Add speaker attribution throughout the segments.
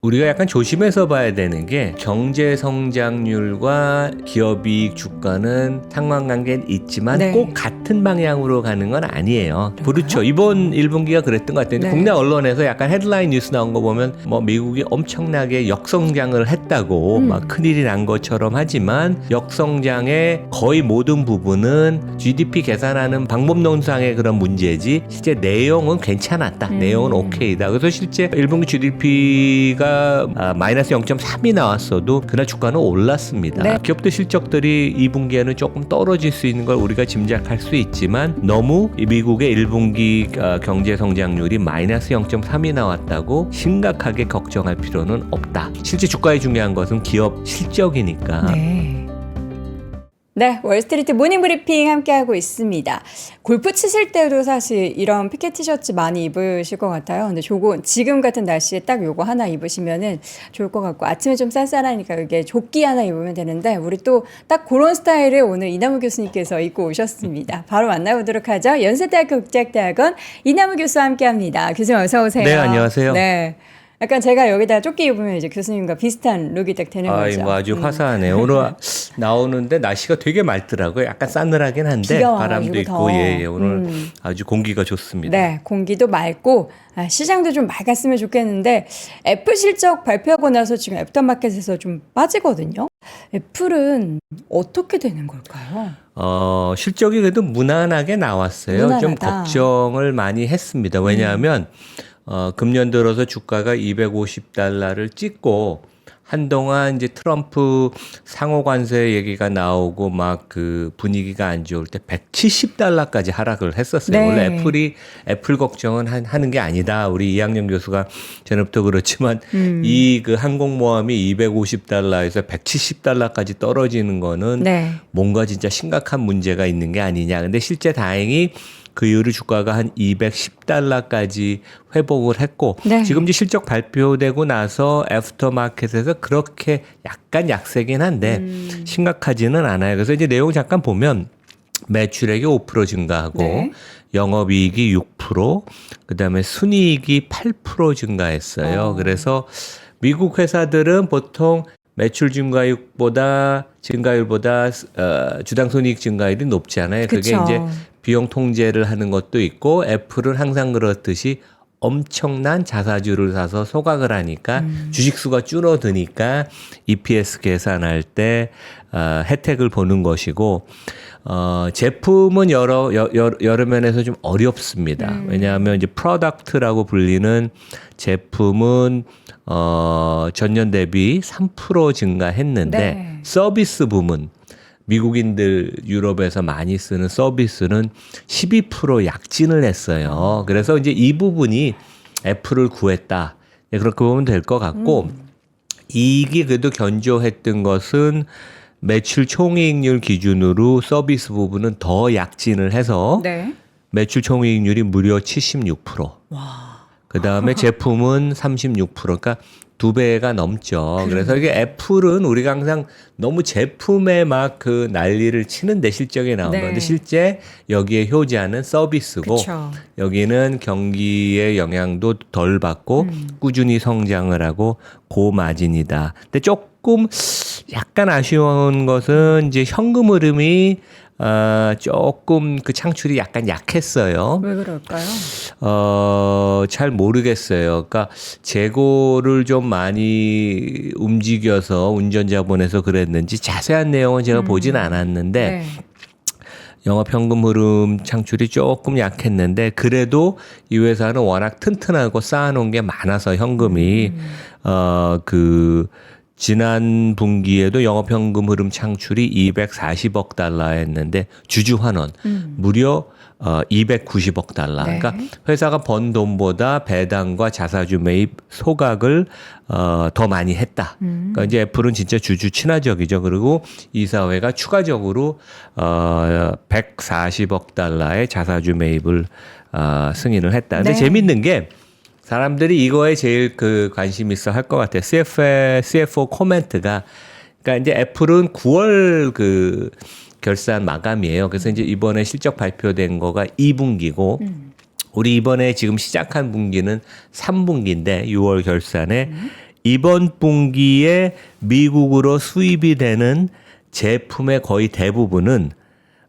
Speaker 1: 우리가 약간 조심해서 봐야 되는 게 경제 성장률과 기업이익 주가는 상관관계는 있지만
Speaker 2: 네.
Speaker 1: 꼭 같은 방향으로 가는 건 아니에요.
Speaker 2: 그런가요?
Speaker 1: 그렇죠. 이번 1분기가 그랬던 것 같아요.
Speaker 2: 네.
Speaker 1: 국내 언론에서 약간 헤드라인 뉴스 나온 거 보면 뭐 미국이 엄청나게 역성장을 했다고 막 큰일이 난 것처럼 하지만 역성장의 거의 모든 부분은 GDP 계산하는 방법론상의 그런 문제지 실제 내용은 괜찮았다. 내용은 오케이다. 그래서 실제 1분기 GDP가 마이너스 0.3이 나왔어도 그날 주가는 올랐습니다.
Speaker 2: 네.
Speaker 1: 기업들 실적들이 2분기에는 조금 떨어질 수 있는 걸 우리가 짐작할 수 있지만 너무 미국의 1분기 경제 성장률이 마이너스 0.3이 나왔다고 심각하게 걱정할 필요는 없다. 실제 주가에 중요한 것은 기업 실적이니까.
Speaker 2: 네, 월스트리트 모닝 브리핑 함께하고 있습니다. 골프 치실 때도 사실 이런 피켓 티셔츠 많이 입으실 것 같아요. 근데 저거 지금 같은 날씨에 딱 요거 하나 입으시면은 좋을 것 같고 아침에 좀 쌀쌀하니까 이게 조끼 하나 입으면 되는데 우리 또 딱 그런 스타일을 오늘 이남우 교수님께서 입고 오셨습니다. 바로 만나보도록 하죠. 연세대학교 국제학대학원 이남우 교수와 함께합니다. 교수님 어서 오세요.
Speaker 1: 네, 안녕하세요.
Speaker 2: 네. 약간 제가 여기다 조끼 입으면 이제 교수님과 비슷한 룩이 딱 되는 거죠.
Speaker 1: 뭐 아주 화사하네요. 오늘 나오는데 날씨가 되게 맑더라고요. 약간 싸늘하긴 한데
Speaker 2: 비가
Speaker 1: 바람도
Speaker 2: 와가지고
Speaker 1: 있고
Speaker 2: 더.
Speaker 1: 예, 오늘 아주 공기가 좋습니다.
Speaker 2: 네, 공기도 맑고 시장도 좀 맑았으면 좋겠는데 애플 실적 발표하고 나서 지금 애프터마켓에서 좀 빠지거든요. 애플은 어떻게 되는 걸까요?
Speaker 1: 실적이 그래도 무난하게 나왔어요.
Speaker 2: 무난하다.
Speaker 1: 좀 걱정을 많이 했습니다. 왜냐하면 금년 들어서 주가가 $250를 찍고 한동안 이제 트럼프 상호 관세 얘기가 나오고 막 그 분위기가 안 좋을 때 $170까지 하락을 했었어요.
Speaker 2: 네.
Speaker 1: 원래 애플 걱정은 하는 게 아니다. 우리 이학년 교수가 전부터 그렇지만 이 그 항공모함이 $250에서 $170까지 떨어지는 거는
Speaker 2: 네.
Speaker 1: 뭔가 진짜 심각한 문제가 있는 게 아니냐. 근데 실제 다행히 그 이후로 주가가 한 $210까지 회복을 했고
Speaker 2: 네.
Speaker 1: 지금 이제 실적 발표되고 나서 애프터마켓에서 그렇게 약간 약세긴 한데 심각하지는 않아요. 그래서 이제 내용 잠깐 보면 매출액이 5% 증가하고
Speaker 2: 네.
Speaker 1: 영업이익이 6%, 그다음에 순이익이 8% 증가했어요. 그래서 미국 회사들은 보통 매출 증가율보다 주당 손익 증가율이 높지 않아요. 그게
Speaker 2: 그쵸.
Speaker 1: 이제 비용 통제를 하는 것도 있고 애플은 항상 그렇듯이 엄청난 자사주를 사서 소각을 하니까 주식수가 줄어드니까 EPS 계산할 때 혜택을 보는 것이고 제품은 여러 면에서 좀 어렵습니다. 왜냐하면 이제 프로덕트라고 불리는 제품은 전년 대비 3% 증가했는데
Speaker 2: 네.
Speaker 1: 서비스 부문 미국인들 유럽에서 많이 쓰는 서비스는 12% 약진을 했어요. 그래서 이제 이 부분이 애플을 구했다. 네, 그렇게 보면 될 것 같고 이익이 그래도 견조했던 것은 매출 총이익률 기준으로 서비스 부분은 더 약진을 해서
Speaker 2: 네.
Speaker 1: 매출 총이익률이 무려 76%. 그 다음에 제품은 36%. 그러니까 2배가 넘죠. 그래서 이게 애플은 우리가 항상 너무 제품에 막 그 난리를 치는데 실적이 나오는
Speaker 2: 네.
Speaker 1: 건데 실제 여기에 효자는 서비스고
Speaker 2: 그쵸.
Speaker 1: 여기는 경기의 영향도 덜 받고 꾸준히 성장을 하고 고마진이다. 근데 조금 약간 아쉬운 것은 이제 현금 흐름이 조금 그 창출이 약간 약했어요.
Speaker 2: 왜 그럴까요?
Speaker 1: 잘 모르겠어요. 그러니까 재고를 좀 많이 움직여서 운전자 보내서 그랬는지 자세한 내용은 제가 보진 않았는데
Speaker 2: 네.
Speaker 1: 영업 현금 흐름 창출이 조금 약했는데 그래도 이 회사는 워낙 튼튼하고 쌓아놓은 게 많아서 현금이 지난 분기에도 영업현금 흐름 창출이 $240억 했는데 주주 환원 무려 $290억.
Speaker 2: 네.
Speaker 1: 그러니까 회사가 번 돈보다 배당과 자사주 매입 소각을 더 많이 했다. 그러니까 이제 애플은 진짜 주주 친화적이죠. 그리고 이사회가 추가적으로 $140억 자사주 매입을 승인을 했다. 근데
Speaker 2: 네.
Speaker 1: 재밌는 게 사람들이 이거에 제일 그 관심 있어 할 것 같아요. CFO 코멘트가 그러니까 이제 애플은 9월 그 결산 마감이에요. 그래서 이제 이번에 실적 발표된 거가 2분기고 우리 이번에 지금 시작한 분기는 3분기인데 6월 결산에 이번 분기에 미국으로 수입이 되는 제품의 거의 대부분은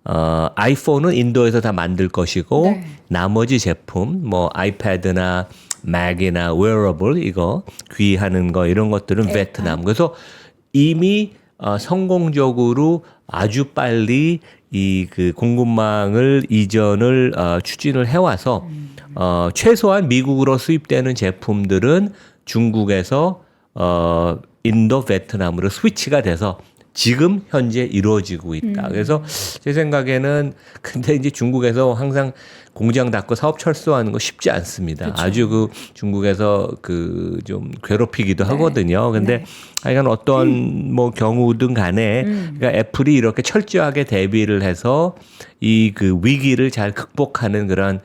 Speaker 1: 아이폰은 인도에서 다 만들 것이고
Speaker 2: 네.
Speaker 1: 나머지 제품 뭐 아이패드나 맥이나 웨어러블 이거 귀하는 거 이런 것들은
Speaker 2: 에어팟.
Speaker 1: 베트남. 그래서 이미 성공적으로 아주 빨리 이 그 공급망을 이전을 추진을 해와서 최소한 미국으로 수입되는 제품들은 중국에서 인도, 베트남으로 스위치가 돼서 지금 현재 이루어지고 있다. 그래서 제 생각에는 근데 이제 중국에서 항상 공장 닫고 사업 철수하는 거 쉽지 않습니다.
Speaker 2: 그쵸.
Speaker 1: 아주 그 중국에서 그 좀 괴롭히기도
Speaker 2: 네.
Speaker 1: 하거든요. 근데
Speaker 2: 네.
Speaker 1: 하여간 어떤 뭐 경우든 간에 그러니까 애플이 이렇게 철저하게 대비를 해서 이 그 위기를 잘 극복하는 그런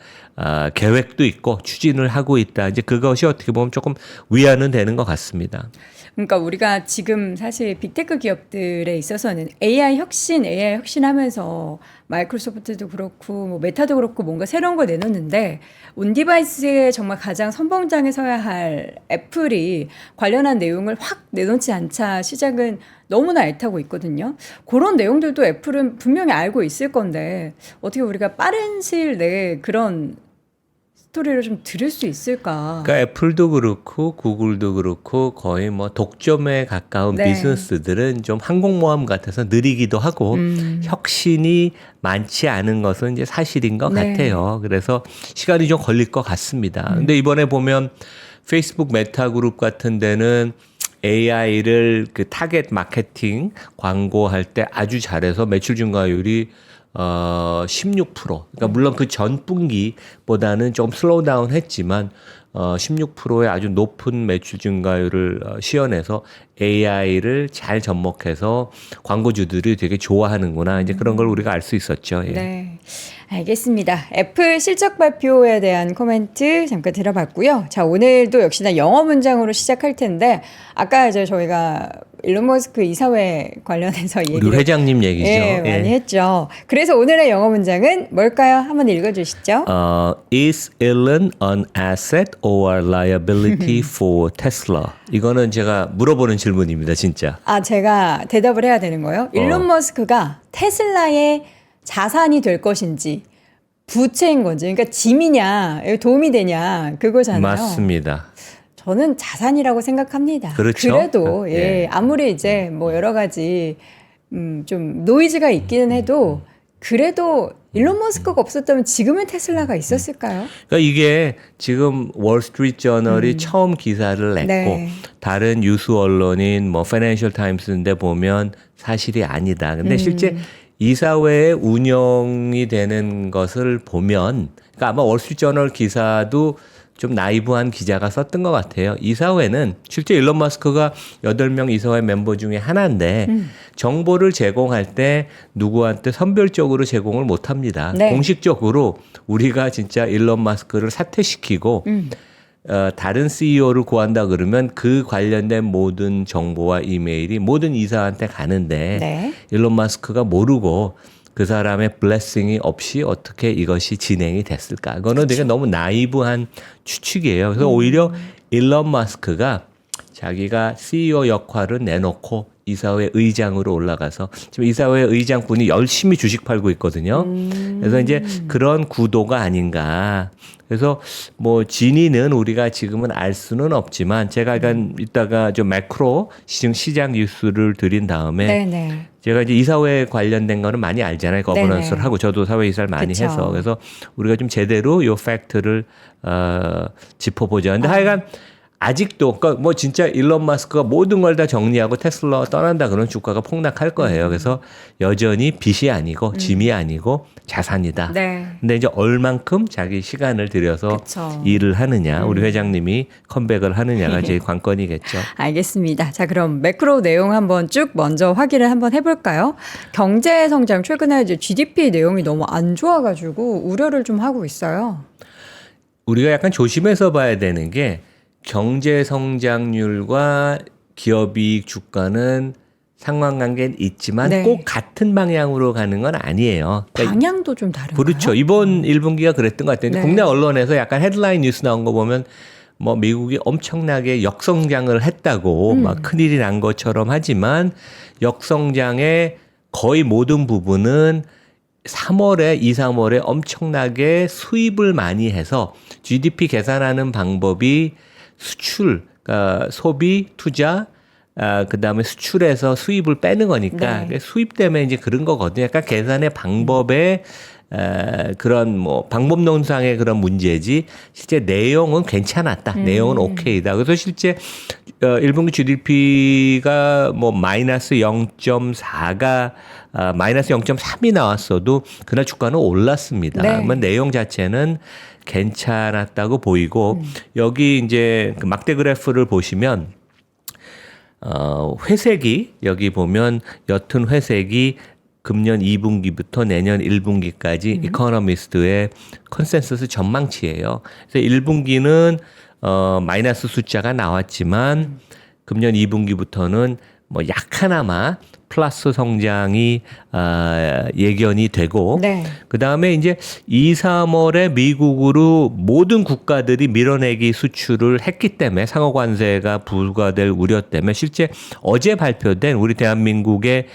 Speaker 1: 계획도 있고 추진을 하고 있다. 이제 그것이 어떻게 보면 조금 위안은 되는 것 같습니다.
Speaker 2: 그러니까 우리가 지금 사실 빅테크 기업들에 있어서는 AI 혁신하면서 마이크로소프트도 그렇고 뭐 메타도 그렇고 뭔가 새로운 걸 내놓는데 온디바이스에 정말 가장 선봉장에 서야 할 애플이 관련한 내용을 확 내놓지 않자 시장은 너무나 애타고 있거든요. 그런 내용들도 애플은 분명히 알고 있을 건데 어떻게 우리가 빠른 시일 내에 그런 스토리를 좀 들을 수 있을까?
Speaker 1: 그러니까 애플도 그렇고 구글도 그렇고 거의 뭐 독점에 가까운
Speaker 2: 네.
Speaker 1: 비즈니스들은 좀 항공모함 같아서 느리기도 하고 혁신이 많지 않은 것은 이제 사실인 것
Speaker 2: 네.
Speaker 1: 같아요. 그래서 시간이 좀 걸릴 것 같습니다. 근데 이번에 보면 페이스북 메타그룹 같은 데는 AI를 그 타겟 마케팅 광고할 때 아주 잘해서 매출 증가율이 16%. 그러니까 물론 그 전 분기보다는 좀 슬로우 다운 했지만 16%의 아주 높은 매출 증가율을 시현해서 AI를 잘 접목해서 광고주들이 되게 좋아하는구나. 이제 그런 걸 우리가 알 수 있었죠. 예.
Speaker 2: 네, 알겠습니다. 애플 실적 발표에 대한 코멘트 잠깐 들어봤고요. 자, 오늘도 역시나 영어 문장으로 시작할 텐데 아까 이제 저희가 일론 머스크 이사회 관련해서
Speaker 1: 우리
Speaker 2: 얘기를
Speaker 1: 회장님 얘기죠.
Speaker 2: 예, 많이 했죠. 그래서 오늘의 영어 문장은 뭘까요? 한번 읽어주시죠.
Speaker 1: Is Elon an asset or liability for Tesla? 이거는 제가 물어보는 질문입니다, 진짜.
Speaker 2: 아, 제가 대답을 해야 되는 거예요. 일론 머스크가 테슬라의 자산이 될 것인지 부채인 건지, 그러니까 짐이냐, 도움이 되냐, 그거잖아요.
Speaker 1: 맞습니다.
Speaker 2: 저는 자산이라고 생각합니다.
Speaker 1: 그렇죠.
Speaker 2: 그래도 예,
Speaker 1: 예.
Speaker 2: 아무리 이제 뭐 여러 가지 좀 노이즈가 있기는 해도 그래도 일론 머스크가 없었다면 지금의 테슬라가 있었을까요?
Speaker 1: 그러니까 이게 지금 월스트리트 저널이 처음 기사를 냈고
Speaker 2: 네.
Speaker 1: 다른 유수 언론인 뭐 파이낸셜 타임스인데 보면 사실이 아니다. 근데 실제 이사회의 운영이 되는 것을 보면 그러니까 아마 월스트리트 저널 기사도 좀 나이브한 기자가 썼던 것 같아요. 이사회는 실제 일론 머스크가 8명 이사회 멤버 중에 하나인데 정보를 제공할 때 누구한테 선별적으로 제공을 못 합니다.
Speaker 2: 네.
Speaker 1: 공식적으로 우리가 진짜 일론 머스크를 사퇴시키고 다른 CEO를 구한다 그러면 그 관련된 모든 정보와 이메일이 모든 이사한테 가는데
Speaker 2: 네.
Speaker 1: 일론 머스크가 모르고 그 사람의 블레싱이 없이 어떻게 이것이 진행이 됐을까? 그거는 되게 너무 나이브한 추측이에요. 그래서 오히려 일론 머스크가 자기가 CEO 역할을 내놓고 이사회 의장으로 올라가서 지금 이사회 의장분이 열심히 주식 팔고 있거든요. 그래서 이제 그런 구도가 아닌가. 그래서 뭐 진위는 우리가 지금은 알 수는 없지만 제가 약간 이따가 좀 매크로 시장 뉴스를 드린 다음에
Speaker 2: 네네.
Speaker 1: 제가 이제 이사회 관련된 거는 많이 알잖아요. 거버넌스를
Speaker 2: 네네.
Speaker 1: 하고 저도 사회 이사를 많이
Speaker 2: 그쵸.
Speaker 1: 해서 그래서 우리가 좀 제대로 요 팩트를 짚어보자. 근데 하여간 아직도 그러니까 뭐 진짜 일론 머스크가 모든 걸 다 정리하고 테슬라 떠난다 그런 주가가 폭락할 거예요. 그래서 여전히 빚이 아니고 짐이 아니고 자산이다.
Speaker 2: 네.
Speaker 1: 근데 이제 얼만큼 자기 시간을 들여서
Speaker 2: 그쵸.
Speaker 1: 일을 하느냐, 우리 회장님이 컴백을 하느냐가 제일 관건이겠죠.
Speaker 2: 알겠습니다. 자, 그럼 매크로 내용 한번 쭉 먼저 확인을 한번 해볼까요? 경제 성장 최근에 이제 GDP 내용이 너무 안 좋아가지고 우려를 좀 하고 있어요.
Speaker 1: 우리가 약간 조심해서 봐야 되는 게 경제 성장률과 기업이익 주가는 상관관계는 있지만
Speaker 2: 네.
Speaker 1: 꼭 같은 방향으로 가는 건 아니에요. 그러니까
Speaker 2: 방향도 좀 다른가요?
Speaker 1: 그렇죠. 이번 1분기가 그랬던 것 같아요.
Speaker 2: 네.
Speaker 1: 국내 언론에서 약간 헤드라인 뉴스 나온 거 보면 뭐 미국이 엄청나게 역성장을 했다고 막 큰일이 난 것처럼 하지만 역성장의 거의 모든 부분은 2, 3월에 엄청나게 수입을 많이 해서 GDP 계산하는 방법이 수출, 그러니까 소비, 투자, 그다음에 수출해서 수입을 빼는 거니까
Speaker 2: 네.
Speaker 1: 수입 때문에 이제 그런 거거든요. 약간 계산의 방법에 그런 뭐 방법론상의 그런 문제지 실제 내용은 괜찮았다. 내용은 오케이다. 그래서 실제 1분기 GDP가 뭐 마이너스 0.4가 마이너스 0.3이 나왔어도 그날 주가는 올랐습니다.
Speaker 2: 네.
Speaker 1: 그러면 내용 자체는 괜찮았다고 보이고 여기 이제 그 막대 그래프를 보시면 회색이 여기 보면 옅은 회색이 금년 2분기부터 내년 1분기까지 이코노미스트의 컨센서스 전망치예요. 그래서 1분기는 마이너스 숫자가 나왔지만 금년 2분기부터는 뭐 약하나마 플러스 성장이 예견이 되고
Speaker 2: 네.
Speaker 1: 그다음에 이제 2, 3월에 미국으로 모든 국가들이 밀어내기 수출을 했기 때문에 상호 관세가 부과될 우려 때문에 실제 어제 발표된 우리 대한민국의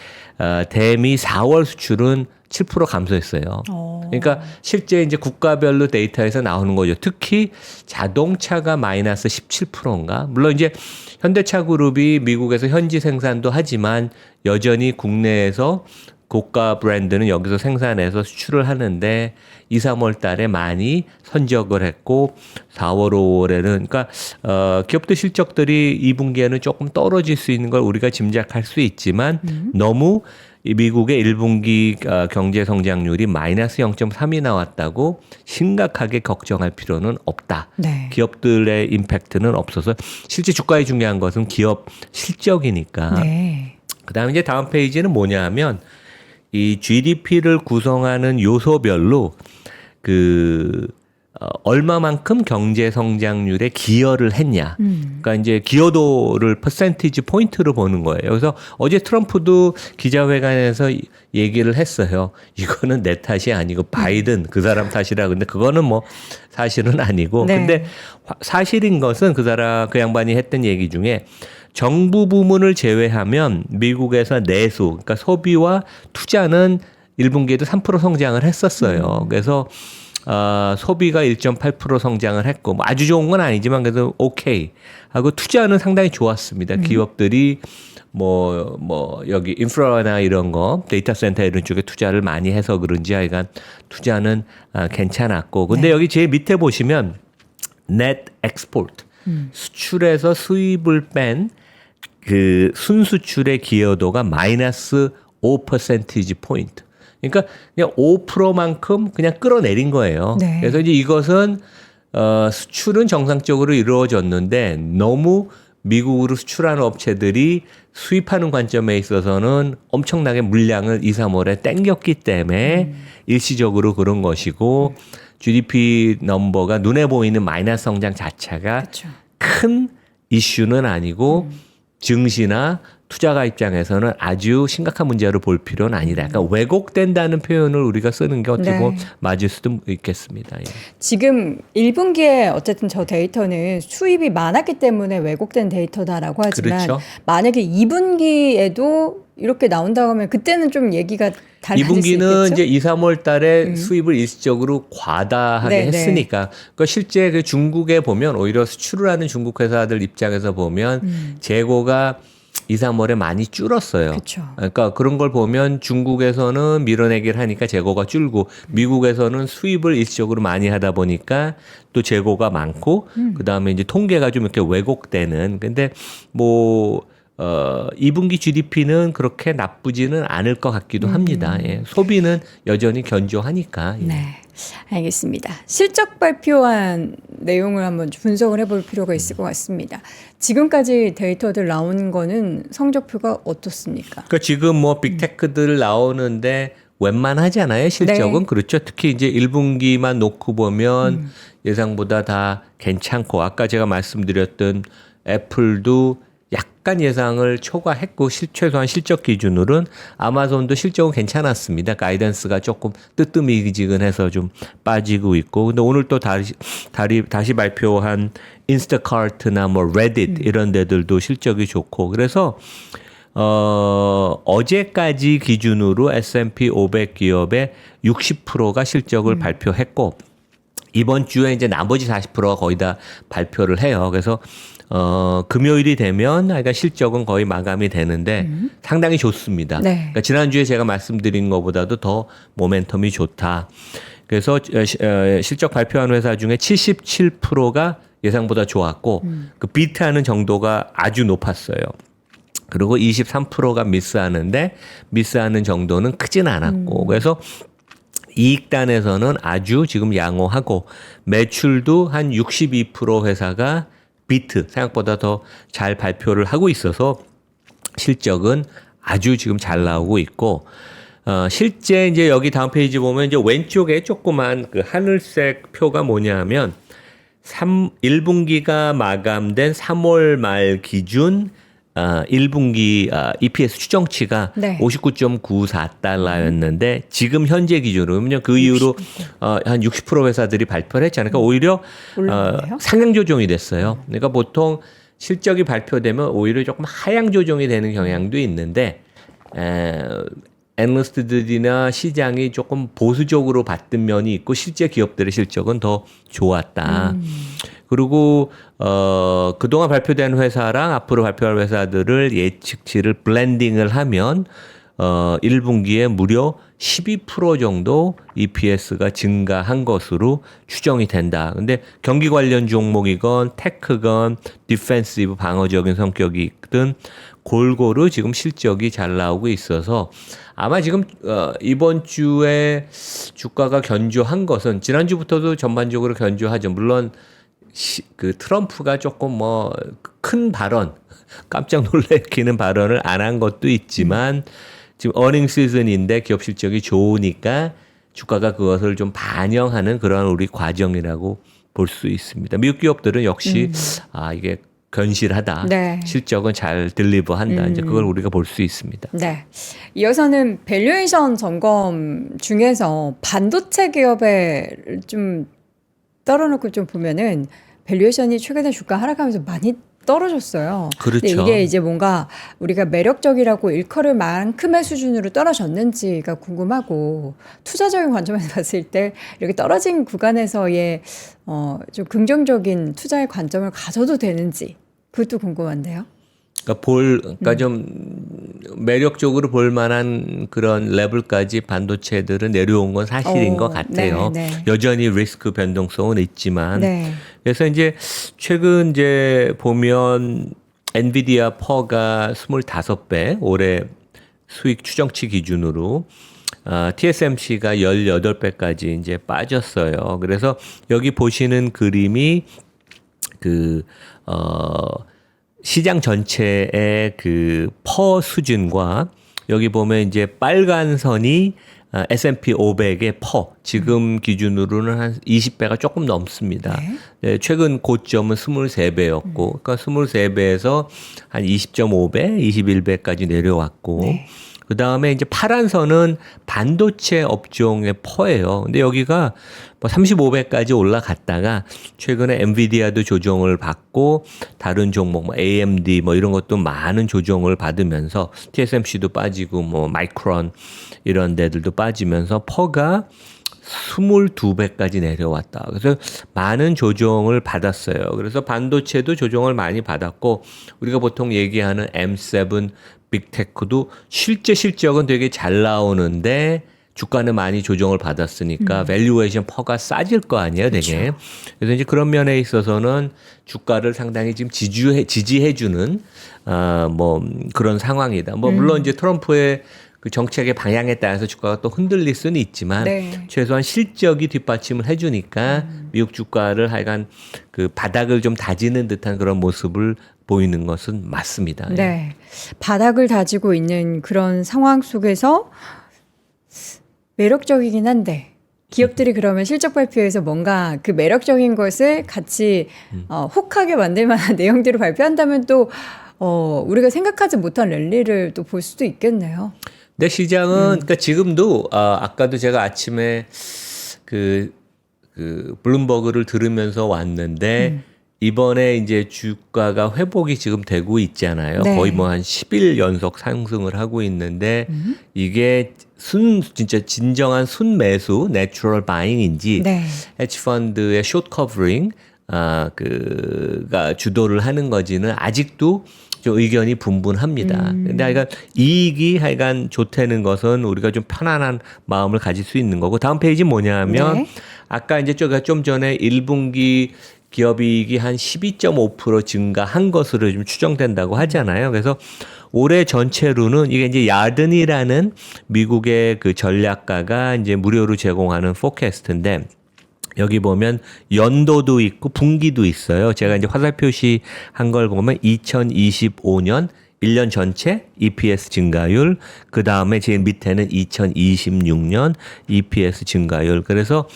Speaker 1: 대미 4월 수출은 7% 감소했어요. 그러니까 실제 이제 국가별로 데이터에서 나오는 거죠. 특히 자동차가 마이너스 17%인가? 물론 이제 현대차 그룹이 미국에서 현지 생산도 하지만 여전히 국내에서 고가 브랜드는 여기서 생산해서 수출을 하는데 2, 3월 달에 많이 선적을 했고 4월, 5월에는 그러니까 기업들 실적들이 2분기에는 조금 떨어질 수 있는 걸 우리가 짐작할 수 있지만 너무 이 미국의 1분기 경제 성장률이 마이너스 0.3이 나왔다고 심각하게 걱정할 필요는 없다.
Speaker 2: 네.
Speaker 1: 기업들의 임팩트는 없어서 실제 주가에 중요한 것은 기업 실적이니까.
Speaker 2: 네.
Speaker 1: 그다음에 이제 다음 페이지는 뭐냐 하면 이 GDP를 구성하는 요소별로 얼마만큼 경제 성장률에 기여를 했냐. 그러니까 이제 기여도를 퍼센티지 포인트로 보는 거예요. 그래서 어제 트럼프도 기자회견에서 얘기를 했어요. 이거는 내 탓이 아니고 바이든 그 사람 탓이라. 근데 그거는 뭐 사실은 아니고.
Speaker 2: 네.
Speaker 1: 근데 사실인 것은 그 양반이 했던 얘기 중에 정부 부문을 제외하면 미국에서 내수, 그러니까 소비와 투자는 1분기에도 3% 성장을 했었어요. 그래서 소비가 1.8% 성장을 했고 뭐 아주 좋은 건 아니지만 그래도 오케이 하고 투자는 상당히 좋았습니다. 기업들이 뭐 여기 인프라나 이런 거 데이터 센터 이런 쪽에 투자를 많이 해서 그런지 하여간 투자는 괜찮았고 근데
Speaker 2: 네.
Speaker 1: 여기 제일 밑에 보시면 net export 수출에서 수입을 뺀 그 순수출의 기여도가 마이너스 5% 포인트. 그러니까 그냥 5%만큼 그냥 끌어내린 거예요.
Speaker 2: 네.
Speaker 1: 그래서 이제 이것은 수출은 정상적으로 이루어졌는데 너무 미국으로 수출하는 업체들이 수입하는 관점에 있어서는 엄청나게 물량을 2, 3월에 땡겼기 때문에 일시적으로 그런 것이고 GDP 넘버가 눈에 보이는 마이너스 성장 자체가
Speaker 2: 그렇죠.
Speaker 1: 큰 이슈는 아니고 증시나 투자가 입장에서는 아주 심각한 문제로 볼 필요는 아니다. 약간 왜곡된다는 표현을 우리가 쓰는 게 어떻게 보면 맞을 수도 있겠습니다. 예.
Speaker 2: 지금 1분기에 어쨌든 저 데이터는 수입이 많았기 때문에 왜곡된 데이터다라고 하지만
Speaker 1: 그렇죠.
Speaker 2: 만약에 2분기에도 이렇게 나온다고 하면 그때는 좀 얘기가 달라질 수
Speaker 1: 2분기는
Speaker 2: 있겠죠?
Speaker 1: 이제 2, 3월 달에 수입을 일시적으로 과다하게
Speaker 2: 네, 네.
Speaker 1: 했으니까. 그러니까 실제 그 중국에 보면 오히려 수출을 하는 중국 회사들 입장에서 보면 재고가 2, 3월에 많이 줄었어요.
Speaker 2: 그쵸.
Speaker 1: 그러니까 그런 걸 보면 중국에서는 밀어내기를 하니까 재고가 줄고 미국에서는 수입을 일시적으로 많이 하다 보니까 또 재고가 많고 그다음에 이제 통계가 좀 이렇게 왜곡되는. 근데 뭐 2분기 GDP는 그렇게 나쁘지는 않을 것 같기도 합니다. 예. 소비는 여전히 견조하니까. 예.
Speaker 2: 네, 알겠습니다. 실적 발표한 내용을 한번 분석을 해볼 필요가 있을 것 같습니다. 지금까지 데이터들 나오는 거는 성적표가 어떻습니까?
Speaker 1: 그러니까 지금 뭐 빅테크들 나오는데 웬만하잖아요. 실적은.
Speaker 2: 네.
Speaker 1: 그렇죠. 특히 이제 1분기만 놓고 보면 예상보다 다 괜찮고 아까 제가 말씀드렸던 애플도 약간 예상을 초과했고 최소한 실적 기준으로는 아마존도 실적은 괜찮았습니다. 가이던스가 조금 뜨뜻미지근해서 좀 빠지고 있고 근데 오늘 또 다시 발표한 인스타카트나 뭐 레딧 이런 데들도 실적이 좋고 그래서 어제까지 기준으로 S&P 500 기업의 60%가 실적을 발표했고 이번 주에 이제 나머지 40%가 거의 다 발표를 해요. 그래서 금요일이 되면 하여간 실적은 거의 마감이 되는데 상당히 좋습니다.
Speaker 2: 네.
Speaker 1: 그러니까 지난주에 제가 말씀드린 것보다도 더 모멘텀이 좋다. 그래서 실적 발표한 회사 중에 77%가 예상보다 좋았고 그 비트하는 정도가 아주 높았어요. 그리고 23%가 미스하는 정도는 크진 않았고 그래서 이익단에서는 아주 지금 양호하고 매출도 한 62% 회사가 비트 생각보다 더 잘 발표를 하고 있어서 실적은 아주 지금 잘 나오고 있고 실제 이제 여기 다음 페이지 보면 이제 왼쪽에 조그만 그 하늘색 표가 뭐냐면 1분기가 마감된 3월 말 기준 1분기 EPS 추정치가
Speaker 2: 네.
Speaker 1: 59.94달러였는데 지금 현재 기준으로요. 그 이후로 한 60% 회사들이 발표를 했잖아요. 그러니까 오히려
Speaker 2: 올랐네요.
Speaker 1: 상향 조정이 됐어요. 그러니까 보통 실적이 발표되면 오히려 조금 하향 조정이 되는 경향도 있는데 애널리스트들이나 시장이 조금 보수적으로 봤던 면이 있고 실제 기업들의 실적은 더 좋았다. 그리고 그동안 발표된 회사랑 앞으로 발표할 회사들을 예측치를 블렌딩을 하면 1분기에 무려 12% 정도 EPS가 증가한 것으로 추정이 된다. 근데 경기 관련 종목이건 테크건 디펜시브 방어적인 성격이든 골고루 지금 실적이 잘 나오고 있어서 아마 지금 이번 주에 주가가 견조한 것은 지난주부터도 전반적으로 견조하죠. 물론 그 트럼프가 조금 뭐 큰 발언, 깜짝 놀래키는 발언을 안 한 것도 있지만 지금 어닝 시즌인데 기업 실적이 좋으니까 주가가 그것을 좀 반영하는 그런 우리 과정이라고 볼 수 있습니다. 미국 기업들은 역시 이게 견실하다.
Speaker 2: 네.
Speaker 1: 실적은 잘 딜리버한다. 이제 그걸 우리가 볼 수 있습니다.
Speaker 2: 네. 이어서는 밸류에이션 점검 중에서 반도체 기업에 좀 떨어놓고 좀 보면은 밸류에이션이 최근에 주가 하락하면서 많이 떨어졌어요.
Speaker 1: 그렇죠.
Speaker 2: 근데 이게 이제 뭔가 우리가 매력적이라고 일컬을 만큼의 수준으로 떨어졌는지가 궁금하고 투자적인 관점에서 봤을 때 이렇게 떨어진 구간에서의 좀 긍정적인 투자의 관점을 가져도 되는지 그것도 궁금한데요.
Speaker 1: 그러니까 좀 매력적으로 볼 만한 그런 레벨까지 반도체들은 내려온 건 사실인 것 같아요.
Speaker 2: 네, 네.
Speaker 1: 여전히 리스크 변동성은 있지만.
Speaker 2: 네.
Speaker 1: 그래서 이제 최근 이제 보면 엔비디아 퍼가 25배 올해 수익 추정치 기준으로 TSMC가 18배까지 이제 빠졌어요. 그래서 여기 보시는 그림이 시장 전체의 그 퍼 수준과 여기 보면 이제 빨간 선이 S&P 500의 퍼 지금 기준으로는 한 20배가 조금 넘습니다.
Speaker 2: 네.
Speaker 1: 네, 최근 고점은 23배였고 그러니까 23배에서 한 20.5배, 21배까지 내려왔고
Speaker 2: 네.
Speaker 1: 그 다음에 이제 파란 선은 반도체 업종의 퍼예요. 근데 여기가 뭐 35배까지 올라갔다가 최근에 엔비디아도 조정을 받고 다른 종목 뭐 AMD 뭐 이런 것도 많은 조정을 받으면서 TSMC도 빠지고 뭐 마이크론 이런 데들도 빠지면서 퍼가 22배까지 내려왔다. 그래서 많은 조정을 받았어요. 그래서 반도체도 조정을 많이 받았고 우리가 보통 얘기하는 M7 빅테크도 실제 실적은 되게 잘 나오는데 주가는 많이 조정을 받았으니까 밸류에이션 퍼가 싸질 거 아니에요, 되게.
Speaker 2: 그렇죠.
Speaker 1: 그래서 이제 그런 면에 있어서는 주가를 상당히 지금 지지해주는 뭐 그런 상황이다. 뭐 물론 이제 트럼프의 그 정책의 방향에 따라서 주가가 또 흔들릴 수는 있지만
Speaker 2: 네.
Speaker 1: 최소한 실적이 뒷받침을 해주니까 미국 주가를 하여간 그 바닥을 좀 다지는 듯한 그런 모습을 보이는 것은 맞습니다.
Speaker 2: 네. 바닥을 다지고 있는 그런 상황 속에서 매력적이긴 한데 기업들이 그러면 실적 발표에서 뭔가 그 매력적인 것을 같이 혹하게 만들 만한 내용들을 발표한다면 또 우리가 생각하지 못한 랠리를 또 볼 수도 있겠네요.
Speaker 1: 근데 시장은 그러니까 지금도 아까도 제가 아침에 그 블룸버그를 들으면서 왔는데 이번에 이제 주가가 회복이 지금 되고 있잖아요.
Speaker 2: 네.
Speaker 1: 거의 뭐 한 10일 연속 상승을 하고 있는데 이게 진짜 진정한 순매수, 내추럴 바잉인지
Speaker 2: 네.
Speaker 1: 헤지펀드의 숏 커버링 그가 주도를 하는 거지는 아직도 좀 의견이 분분합니다. 근데 하여간 이익이 하여간 좋다는 것은 우리가 좀 편안한 마음을 가질 수 있는 거고 다음 페이지 뭐냐면
Speaker 2: 네.
Speaker 1: 아까 이제 좀 전에 1분기 기업이익이 한 12.5% 증가한 것으로 좀 추정된다고 하잖아요. 그래서 올해 전체로는 이게 이제 야든이라는 미국의 그 전략가가 이제 무료로 제공하는 포캐스트인데 여기 보면 연도도 있고 분기도 있어요. 제가 이제 화살표시 한 걸 보면 2025년 1년 전체 EPS 증가율, 그 다음에 제일 밑에는 2026년 EPS 증가율. 그래서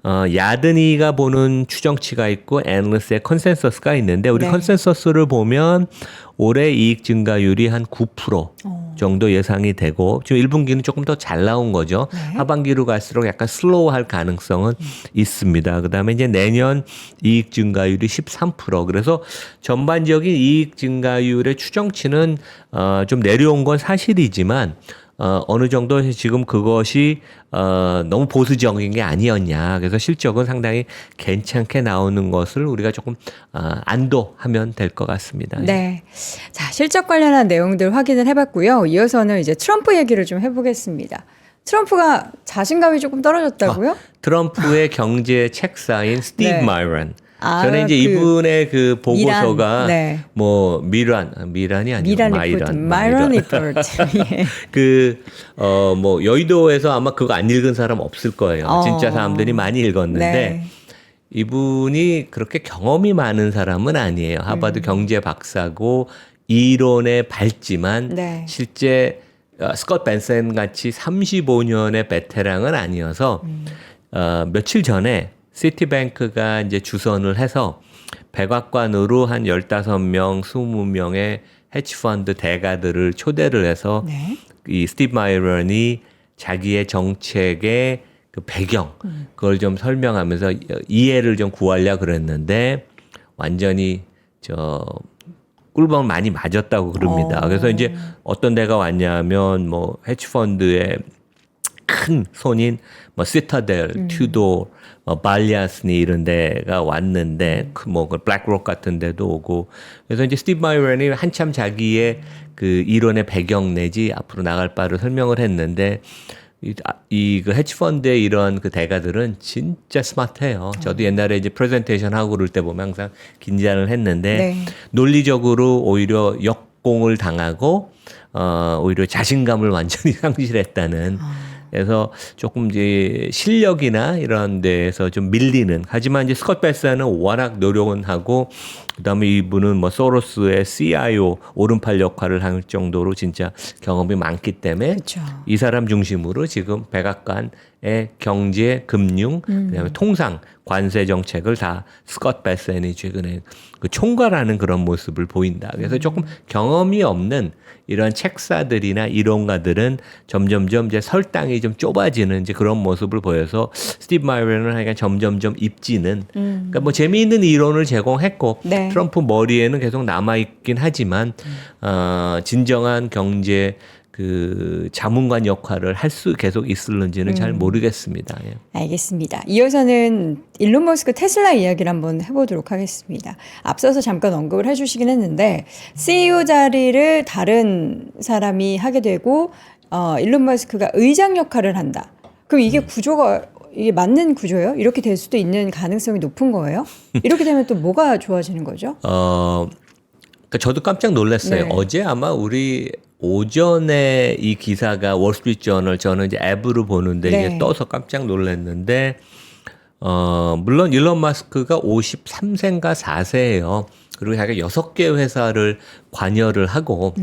Speaker 1: 야드니가 보는 추정치가 있고 애널리스트의 컨센서스가 있는데 우리
Speaker 2: 네.
Speaker 1: 컨센서스를 보면 올해 이익 증가율이 한 9% 정도 예상이 되고 지금 1분기는 조금 더 잘 나온 거죠.
Speaker 2: 네.
Speaker 1: 하반기로 갈수록 약간 슬로우할 가능성은 있습니다. 그다음에 이제 내년 이익 증가율이 13%. 그래서 전반적인 이익 증가율의 추정치는 좀 내려온 건 사실이지만 어느 정도 지금 그것이 너무 보수적인 게 아니었냐. 그래서 실적은 상당히 괜찮게 나오는 것을 우리가 조금 안도하면 될 것 같습니다.
Speaker 2: 네. 자, 실적 관련한 내용들 확인을 해봤고요. 이어서는 이제 트럼프 얘기를 좀 해보겠습니다. 트럼프가 자신감이 조금 떨어졌다고요?
Speaker 1: 트럼프의 경제 책사인 스티브
Speaker 2: 네.
Speaker 1: 마이런.
Speaker 2: 아,
Speaker 1: 저는 이제 이분의 그 보고서가
Speaker 2: 미란, 네.
Speaker 1: 뭐 미란이 아니고
Speaker 2: 미란 리포트, 마이런 리포트. 예.
Speaker 1: 뭐 여의도에서 아마 그거 안 읽은 사람 없을 거예요. 진짜 사람들이 많이 읽었는데
Speaker 2: 네.
Speaker 1: 이분이 그렇게 경험이 많은 사람은 아니에요. 하버드 경제 박사고 이론에 밝지만
Speaker 2: 네.
Speaker 1: 실제 스콧 벤센 같이 35년의 베테랑은 아니어서 며칠 전에 시티뱅크가 이제 주선을 해서 백악관으로 한 15명, 20명의 헤지펀드 대가들을 초대를 해서
Speaker 2: 네.
Speaker 1: 이 스티브 마이런이 자기의 정책의 그 배경 그걸 좀 설명하면서 이해를 좀 구하려고 그랬는데 완전히 꿀밤을 많이 맞았다고 그럽니다. 그래서 이제 어떤 데가 왔냐면 뭐 헤지펀드의 큰 손인 뭐 시타델, 튜도, 발리아스니 이런 데가 왔는데 뭐 블랙록 같은 데도 오고 그래서 이제 스티브 마이런이 한참 자기의 그 이론의 배경 내지 앞으로 나갈 바를 설명을 했는데 그 헤지펀드의 이런 그 대가들은 진짜 스마트해요. 저도 옛날에 이제 프레젠테이션 하고 그럴 때 보면 항상 긴장을 했는데
Speaker 2: 네.
Speaker 1: 논리적으로 오히려 역공을 당하고 오히려 자신감을 완전히 상실했다는. 그래서 조금 이제 실력이나 이런 데에서 좀 밀리는. 하지만 이제 스콧 벤슨은 워낙 노력은 하고 그다음에 이분은 뭐 소로스의 CIO 오른팔 역할을 할 정도로 진짜 경험이 많기 때문에
Speaker 2: 그쵸.
Speaker 1: 이 사람 중심으로 지금 백악관의 경제, 금융, 그다음에 통상 관세 정책을 다 스콧 벤슨이 최근에 그 총괄하는 그런 모습을 보인다. 그래서 조금 경험이 없는 이런 책사들이나 이론가들은 점점점 이제 설당이 좀 좁아지는 이제 그런 모습을 보여서 스티브 마이런은 하여간 점점점 입지는 그러니까 뭐 재미있는 이론을 제공했고
Speaker 2: 네.
Speaker 1: 트럼프 머리에는 계속 남아있긴 하지만 진정한 경제 그 자문관 역할을 할 수 계속 있을는지는 잘 모르겠습니다. 예.
Speaker 2: 알겠습니다. 이어서는 일론 머스크 테슬라 이야기를 한번 해보도록 하겠습니다. 앞서서 잠깐 언급을 해주시긴 했는데 CEO 자리를 다른 사람이 하게 되고 일론 머스크가 의장 역할을 한다. 그럼 이게 구조가 이게 맞는 구조예요? 이렇게 될 수도 있는 가능성이 높은 거예요? 이렇게 되면 또 뭐가 좋아지는 거죠?
Speaker 1: 그러니까 저도 깜짝 놀랐어요.
Speaker 2: 네.
Speaker 1: 어제 아마 우리 오전에 이 기사가 월스트리트 저널 저는 이제 앱으로 보는데
Speaker 2: 네.
Speaker 1: 이게 떠서 깜짝 놀랐는데 물론 일론 머스크가 53세인가 4세예요. 그리고 자기가 6개 회사를 관여를 하고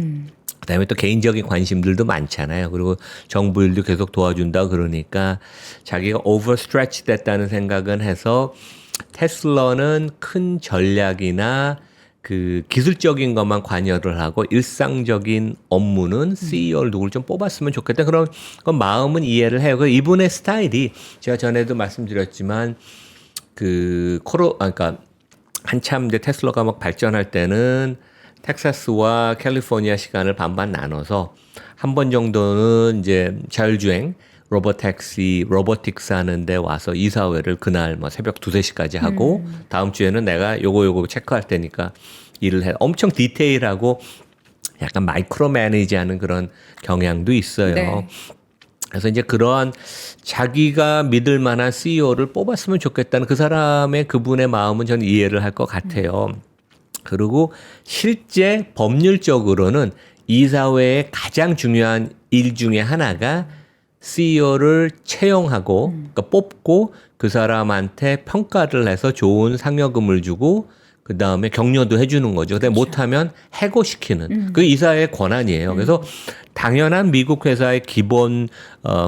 Speaker 1: 그다음에 또 개인적인 관심들도 많잖아요. 그리고 정부 일도 계속 도와준다 그러니까 자기가 오버스트레치 됐다는 생각은 해서 테슬라는 큰 전략이나 그 기술적인 것만 관여를 하고 일상적인 업무는 CEO를 누굴 좀 뽑았으면 좋겠다. 그런 건 마음은 이해를 해요. 그 이분의 스타일이 제가 전에도 말씀드렸지만 그러니까 한참 이제 테슬라가 막 발전할 때는 텍사스와 캘리포니아 시간을 반반 나눠서 한 번 정도는 이제 자율주행 로보틱스 하는데 와서 이사회를 그날 뭐 새벽 2, 3시까지 하고 다음 주에는 내가 요거 체크할 테니까 일을 해. 엄청 디테일하고 약간 마이크로 매니지하는 그런 경향도 있어요.
Speaker 2: 네.
Speaker 1: 그래서 이제 그러한 자기가 믿을 만한 CEO를 뽑았으면 좋겠다는 그 사람의 그분의 마음은 저는 이해를 할 것 같아요. 그리고 실제 법률적으로는 이사회의 가장 중요한 일 중에 하나가 CEO를 채용하고 그러니까 뽑고 그 사람한테 평가를 해서 좋은 상여금을 주고 그 다음에 격려도 해주는 거죠. 근데 못하면 해고시키는 그게 이사회의 권한이에요. 그래서 당연한 미국 회사의 기본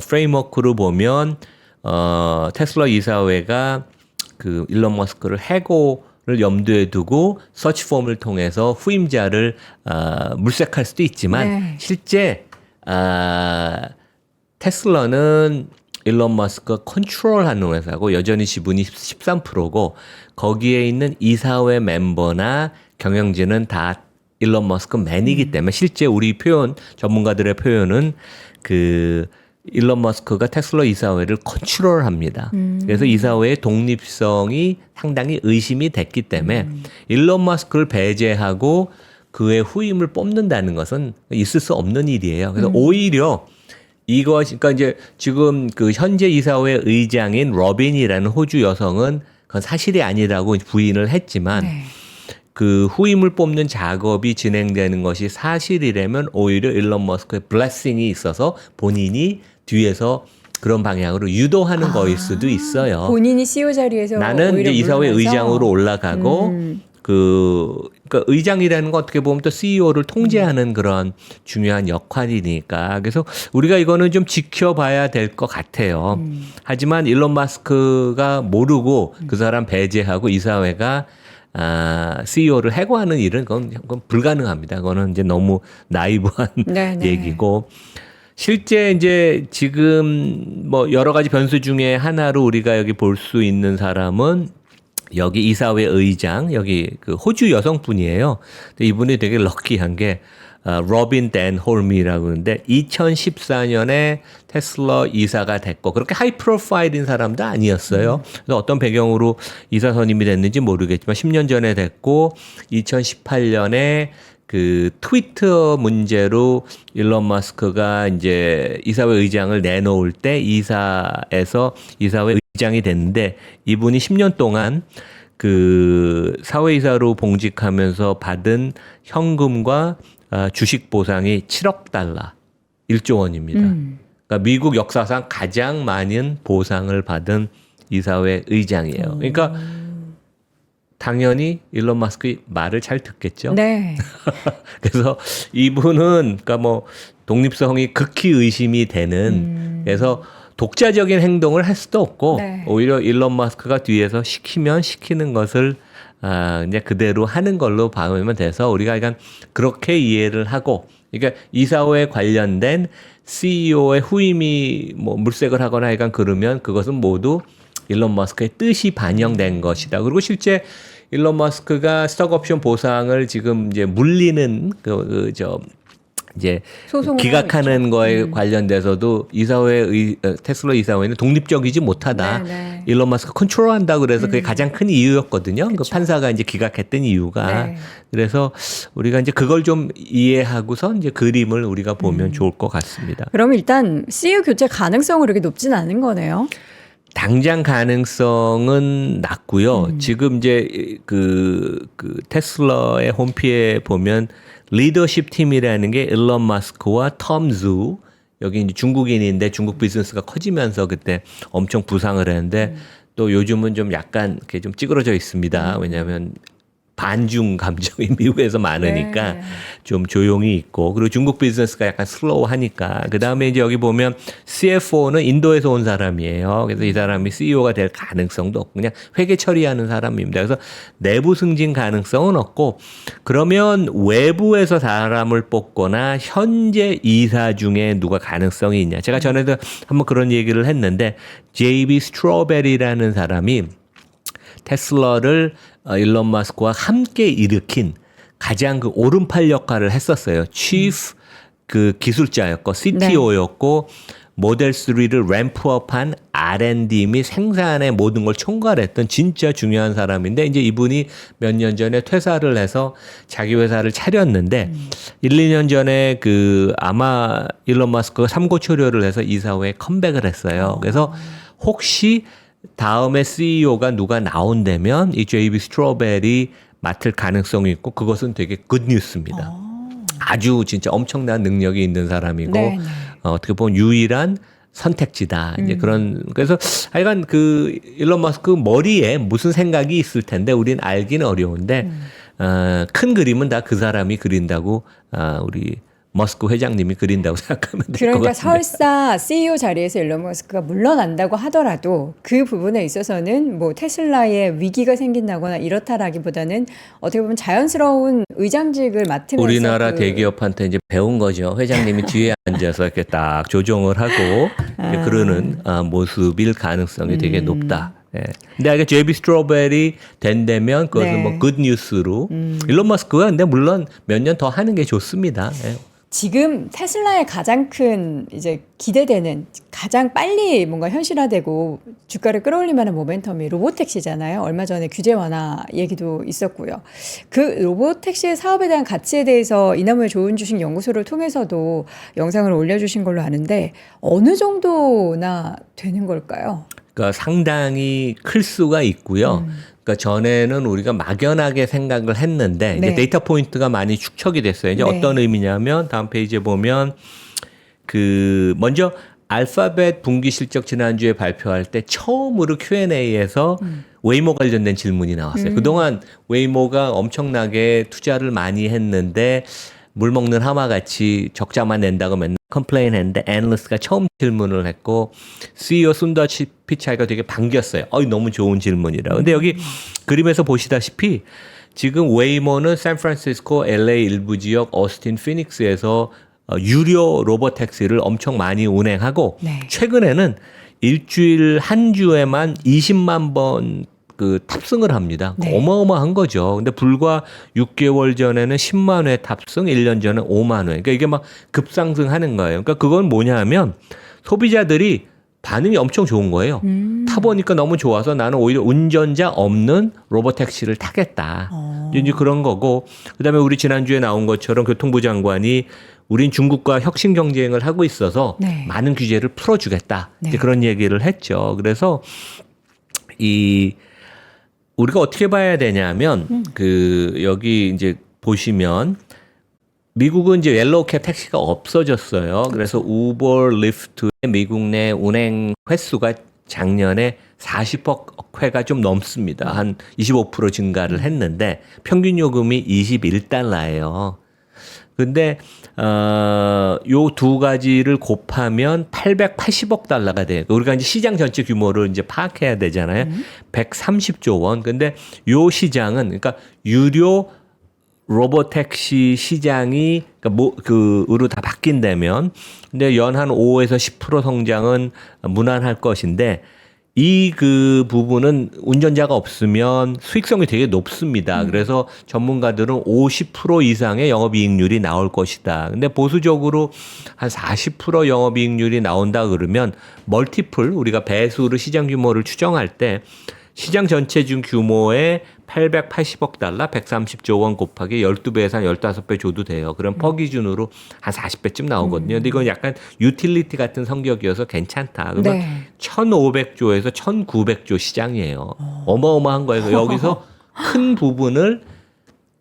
Speaker 1: 프레임워크로 보면 테슬라 이사회가 그 일론 머스크를 해고를 염두에 두고 서치폼을 통해서 후임자를 물색할 수도 있지만
Speaker 2: 네.
Speaker 1: 실제 테슬라는 일론 머스크가 컨트롤하는 회사고 여전히 지분이 13%고 거기에 있는 이사회 멤버나 경영진은 다 일론 머스크 맨이기 때문에 실제 우리 표현 전문가들의 표현은 그 일론 머스크가 테슬라 이사회를 컨트롤합니다. 그래서 이사회의 독립성이 상당히 의심이 됐기 때문에 일론 머스크를 배제하고 그의 후임을 뽑는다는 것은 있을 수 없는 일이에요. 그래서 오히려 그러니까 이제 지금 그 현재 이사회 의장인 러빈이라는 호주 여성은 그건 사실이 아니라고 부인을 했지만
Speaker 2: 네.
Speaker 1: 그 후임을 뽑는 작업이 진행되는 것이 사실이라면 오히려 일론 머스크의 블레싱이 있어서 본인이 뒤에서 그런 방향으로 유도하는 거일 수도 있어요.
Speaker 2: 본인이 CEO 자리에서
Speaker 1: 나는
Speaker 2: 오히려
Speaker 1: 이제 이사회
Speaker 2: 물러나서?
Speaker 1: 의장으로 올라가고 그러니까 의장이라는 건 어떻게 보면 또 CEO를 통제하는 그런 중요한 역할이니까 그래서 우리가 이거는 좀 지켜봐야 될 것 같아요. 하지만 일론 머스크가 모르고 그 사람 배제하고 이사회가 CEO를 해고하는 일은 그건 불가능합니다. 그거는 이제 너무 나이브한
Speaker 2: 네네.
Speaker 1: 얘기고. 실제 이제 지금 뭐 여러 가지 변수 중에 하나로 우리가 여기 볼 수 있는 사람은 여기 이사회 의장, 여기 그 호주 여성분이에요. 근데 이분이 되게 럭키한 게 로빈 댄 홀미라고 그러는데 2014년에 테슬라 이사가 됐고 그렇게 하이 프로파일인 사람도 아니었어요. 그래서 어떤 배경으로 이사 선임이 됐는지 모르겠지만 10년 전에 됐고 2018년에 그 트위터 문제로 일론 머스크가 이제 이사회 의장을 내놓을 때 이사에서 이사회 의장이 됐는데 이분이 10년 동안 그 사회이사로 봉직하면서 받은 현금과 주식 보상이 7억 달러, 1조 원입니다. 그러니까 미국 역사상 가장 많은 보상을 받은 이사회 의장이에요. 그러니까 당연히 일론 머스크의 말을 잘 듣겠죠.
Speaker 2: 네.
Speaker 1: 그래서 이분은 그러니까 뭐 독립성이 극히 의심이 되는 그래서 독자적인 행동을 할 수도 없고
Speaker 2: 네.
Speaker 1: 오히려 일론 머스크가 뒤에서 시키면 시키는 것을 이제 그대로 하는 걸로 봐오면 돼서 우리가 약간 그렇게 이해를 하고 그러니까 이사회에 관련된 CEO의 후임이 뭐 물색을 하거나 약간 그러면 그것은 모두 일론 머스크의 뜻이 반영된 것이다. 그리고 실제 일론 머스크가 스톡 옵션 보상을 지금 이제 물리는 이제
Speaker 2: 소송을
Speaker 1: 기각하는
Speaker 2: 하고
Speaker 1: 거에 관련돼서도 테슬라 이사회는 독립적이지 못하다.
Speaker 2: 네.
Speaker 1: 일론 머스크 컨트롤한다 그래서 그게 가장 큰 이유였거든요. 그 판사가 이제 기각했던 이유가.
Speaker 2: 네.
Speaker 1: 그래서 우리가 이제 그걸 좀 이해하고서 이제 그림을 우리가 보면 좋을 것 같습니다.
Speaker 2: 그럼 일단 CEO 교체 가능성은 그렇게 높진 않은 거네요.
Speaker 1: 당장 가능성은 낮고요. 지금 이제 그 테슬라의 홈피에 보면 리더십 팀이라는 게 일론 머스크와 톰 주 여기 이제 중국인인데 중국 비즈니스가 커지면서 그때 엄청 부상을 했는데 또 요즘은 좀 약간 이렇게 좀 찌그러져 있습니다. 왜냐하면 반중 감정이 미국에서 많으니까
Speaker 2: 네.
Speaker 1: 좀 조용히 있고 그리고 중국 비즈니스가 약간 슬로우하니까 그 다음에 이제 여기 보면 CFO는 인도에서 온 사람이에요. 그래서 이 사람이 CEO가 될 가능성도 없고 그냥 회계 처리하는 사람입니다. 그래서 내부 승진 가능성은 없고 그러면 외부에서 사람을 뽑거나 현재 이사 중에 누가 가능성이 있냐. 제가 전에도 한번 그런 얘기를 했는데 JB 스트로베리라는 사람이 테슬라를 일론 머스크와 함께 일으킨 가장 그 오른팔 역할을 했었어요. chief 그 기술자였고 CTO였고 모델 3를 램프업한 R&D 및 생산의 모든 걸 총괄했던 진짜 중요한 사람인데 이제 이분이 몇 년 전에 퇴사를 해서 자기 회사를 차렸는데 1, 2년 전에 그 아마 일론 머스크가 삼고초려를 해서 이사 후에 컴백을 했어요. 그래서 혹시 다음에 CEO가 누가 나온다면 이 JB 스트로베리 맡을 가능성이 있고 그것은 되게 굿뉴스입니다. 아주 진짜 엄청난 능력이 있는 사람이고
Speaker 2: 네.
Speaker 1: 어떻게 보면 유일한 선택지다. 이제 그런 그래서 하여간 그 일론 머스크 머리에 무슨 생각이 있을 텐데 우린 알기는 어려운데 큰 그림은 다 그 사람이 그린다고 우리 머스크 회장님이 그린다고 생각하면 될 것
Speaker 2: 그러니까
Speaker 1: 같습니다.
Speaker 2: 설사 CEO 자리에서 일론 머스크가 물러난다고 하더라도 그 부분에 있어서는 뭐 테슬라에 위기가 생긴다거나 이렇다라기보다는 어떻게 보면 자연스러운 의장직을 맡으면서
Speaker 1: 우리나라 대기업한테 이제 배운 거죠. 회장님이 뒤에 앉아서 이렇게 딱 조종을 하고 이제 그러는 모습일 가능성이 되게 높다. 예. 근데 아까 JB 스트로베리 된다면 그것은
Speaker 2: 네.
Speaker 1: 뭐 굿뉴스로 일론 머스크가 근데 물론 몇 년 더 하는 게 좋습니다. 예.
Speaker 2: 지금 테슬라의 가장 큰 이제 기대되는 가장 빨리 뭔가 현실화되고 주가를 끌어올릴 만한 모멘텀이 로보택시잖아요. 얼마 전에 규제 완화 얘기도 있었고요. 그 로보택시 사업에 대한 가치에 대해서 이나무의 좋은 주식 연구소를 통해서도 영상을 올려주신 걸로 아는데 어느 정도나 되는 걸까요?
Speaker 1: 그러니까 상당히 클 수가 있고요. 그러니까 전에는 우리가 막연하게 생각을 했는데 이제
Speaker 2: 네.
Speaker 1: 데이터 포인트가 많이 축적이 됐어요. 이제
Speaker 2: 네.
Speaker 1: 어떤 의미냐면 다음 페이지에 보면 그 먼저 알파벳 분기 실적 지난주에 발표할 때 처음으로 Q&A에서 웨이모 관련된 질문이 나왔어요. 그동안 웨이모가 엄청나게 투자를 많이 했는데 물 먹는 하마같이 적자만 낸다고 맨날 컴플레인 했는데 애널리스트가 처음 질문을 했고 CEO 순더 피차이가 되게 반겼어요. 너무 좋은 질문이라. 근데 여기 그림에서 보시다시피 지금 웨이모는 샌프란시스코, LA 일부 지역, 어스틴, 피닉스에서 유료 로보택시를 엄청 많이 운행하고
Speaker 2: 네.
Speaker 1: 최근에는 일주일 한 주에만 20만 번 그 탑승을 합니다.
Speaker 2: 네.
Speaker 1: 어마어마한 거죠. 근데 불과 6개월 전에는 10만 회 탑승, 1년 전에 5만 회. 그러니까 이게 막 급상승하는 거예요. 그러니까 그건 뭐냐 하면 소비자들이 반응이 엄청 좋은 거예요. 타보니까 너무 좋아서 나는 오히려 운전자 없는 로보택시를 타겠다. 이제 그런 거고. 그다음에 우리 지난주에 나온 것처럼 교통부 장관이 우린 중국과 혁신 경쟁을 하고 있어서
Speaker 2: 네.
Speaker 1: 많은 규제를 풀어주겠다.
Speaker 2: 네.
Speaker 1: 이제 그런 얘기를 했죠. 그래서 우리가 어떻게 봐야 되냐면 그 여기 이제 보시면 미국은 이제 옐로우캡 택시가 없어졌어요. 그래서 우버, 리프트의 미국 내 운행 횟수가 작년에 40억 회가 좀 넘습니다. 한 25% 증가를 했는데 평균 요금이 21달러예요. 근데 요 두 가지를 곱하면 880억 달러가 돼요. 우리가 이제 시장 전체 규모를 이제 파악해야 되잖아요. 130조 원. 근데 요 시장은 그러니까 유료 로보택시 시장이 그러니까 으로 다 바뀐다면 근데 연 한 5에서 10% 성장은 무난할 것인데 이 그 부분은 운전자가 없으면 수익성이 되게 높습니다. 그래서 전문가들은 50% 이상의 영업이익률이 나올 것이다. 근데 보수적으로 한 40% 영업이익률이 나온다 그러면 멀티플 우리가 배수로 시장 규모를 추정할 때 시장 전체 중 규모의 880억 달러, 130조 원 곱하기 12배에서 한 15배 줘도 돼요. 그럼 퍼 기준으로 한 40배쯤 나오거든요. 근데 이건 약간 유틸리티 같은 성격이어서 괜찮다. 그러면
Speaker 2: 네.
Speaker 1: 1,500조에서 1,900조 시장이에요. 어마어마한 거예요. 여기서 큰 부분을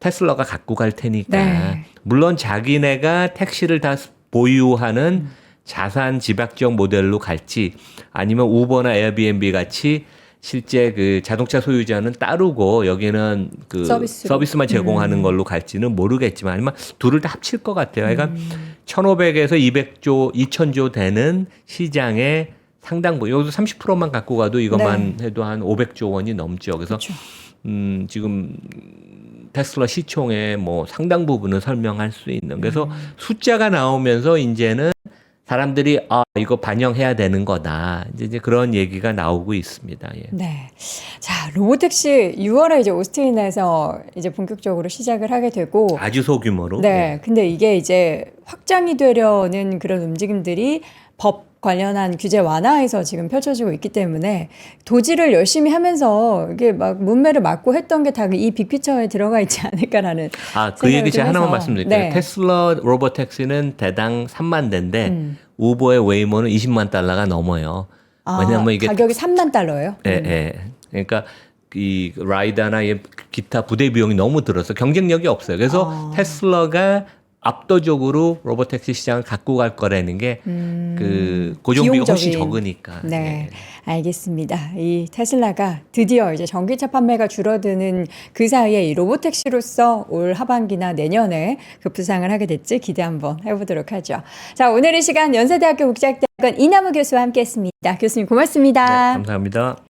Speaker 1: 테슬라가 갖고 갈 테니까.
Speaker 2: 네.
Speaker 1: 물론 자기네가 택시를 다 보유하는 자산 집약적 모델로 갈지 아니면 우버나 에어비앤비 같이 실제 그 자동차 소유자는 따르고 여기는 그
Speaker 2: 서비스로.
Speaker 1: 서비스만 제공하는 걸로 갈지는 모르겠지만 아니면 둘을 다 합칠 것 같아요. 그러니까 1,500에서 200조, 2,000조 되는 시장의 상당 부분 여기서 30%만 갖고 가도 이것만 해도 한 500조 원이 넘죠. 그래서
Speaker 2: 그렇죠.
Speaker 1: 지금 테슬라 시총의 뭐 상당 부분을 설명할 수 있는. 그래서 숫자가 나오면서 이제는 사람들이 이거 반영해야 되는 거다. 이제 그런 얘기가 나오고 있습니다. 예.
Speaker 2: 네. 자, 로보택시 6월에 이제 오스틴에서 이제 본격적으로 시작을 하게 되고
Speaker 1: 아주 소규모로.
Speaker 2: 네. 근데 이게 이제 확장이 되려는 그런 움직임들이 법 관련한 규제 완화에서 지금 펼쳐지고 있기 때문에 도지를 열심히 하면서 이게 막 문매를 막고 했던 게 다 이 빅피처에 들어가 있지 않을까라는
Speaker 1: 그 얘기
Speaker 2: 생각을
Speaker 1: 제가
Speaker 2: 좀
Speaker 1: 하나만
Speaker 2: 해서.
Speaker 1: 말씀드릴게요.
Speaker 2: 네.
Speaker 1: 테슬라 로보택시는 대당 3만 대인데 우버의 웨이모는 20만 달러가 넘어요. 왜냐하면 이게
Speaker 2: 가격이 3만 달러예요.
Speaker 1: 예. 그러니까 이 라이다나 기타 부대 비용이 너무 들어서 경쟁력이 없어요. 그래서 테슬라가 압도적으로 로보택시 시장을 갖고 갈 거라는 게 그 고정비가 훨씬
Speaker 2: 비용적인.
Speaker 1: 적으니까.
Speaker 2: 네, 알겠습니다. 이 테슬라가 드디어 이제 전기차 판매가 줄어드는 그 사이에 이 로보택시로서 올 하반기나 내년에 급부상을 하게 될지 기대 한번 해보도록 하죠. 자, 오늘 이 시간 연세대학교 국제학대학원 이남우 교수와 함께했습니다. 교수님 고맙습니다.
Speaker 1: 네, 감사합니다.